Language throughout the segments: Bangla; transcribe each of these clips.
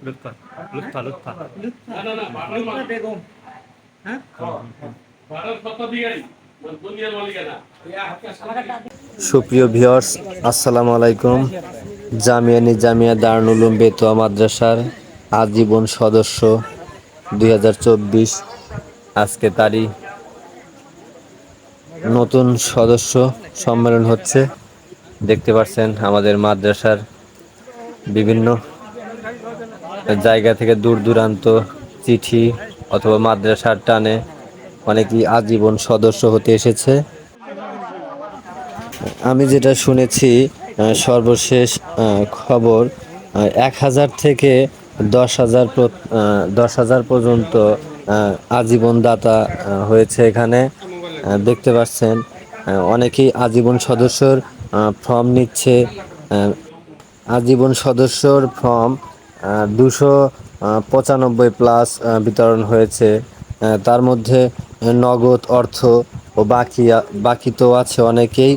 লুৎফা লুৎফা লুৎফা বেগম। হ্যাঁ, সুপ্রিয় ভিউয়ার্স, আসসালামু আলাইকুম। জামিয়া নিজামিয়া দারুল উলুম বেতোয়া মাদ্রাসার আজীবন সদস্য 2024 আজকে তারই নতুন সদস্য সম্মেলন হচ্ছে। দেখতে পাচ্ছেন আমাদের মাদ্রাসার বিভিন্ন জায়গা থেকে দূর দূরান্ত চিঠি অথবা মাদ্রাসার টানে অনেকেই আজীবন সদস্য হতে এসেছে। আমি যেটা শুনেছি সর্বশেষ খবর 1000 থেকে 10,000 10,000 পর্যন্ত আজীবন দাতা হয়েছে এখানে। দেখতে পাচ্ছেন অনেকেই আজীবন সদস্যর ফর্ম নিচ্ছে। আজীবন সদস্যর ফর্ম 295 প্লাস বিতরণ হয়েছে। তার মধ্যে নগদ অর্থ ও বাকি তো আছে অনেকেই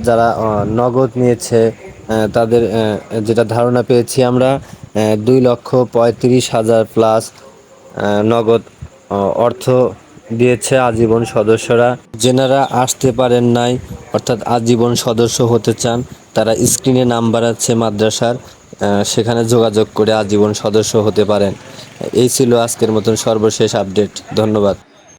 যারা নগদ নিয়েছে। তাদের যেটা ধারণা পেয়েছি আমরা 2,35,000 প্লাস নগদ অর্থ দিয়েছে আজীবন সদস্যরা। যেনারা আসতে পারেন নাই অর্থাৎ আজীবন সদস্য হতে চান, তারা স্ক্রিনে নাম্বার আছে মাদ্রাসার, সেখানে যোগাযোগ করে আজীবন সদস্য হতে পারেন। এই ছিল আজকের মতন সর্বশেষ আপডেট। ধন্যবাদ।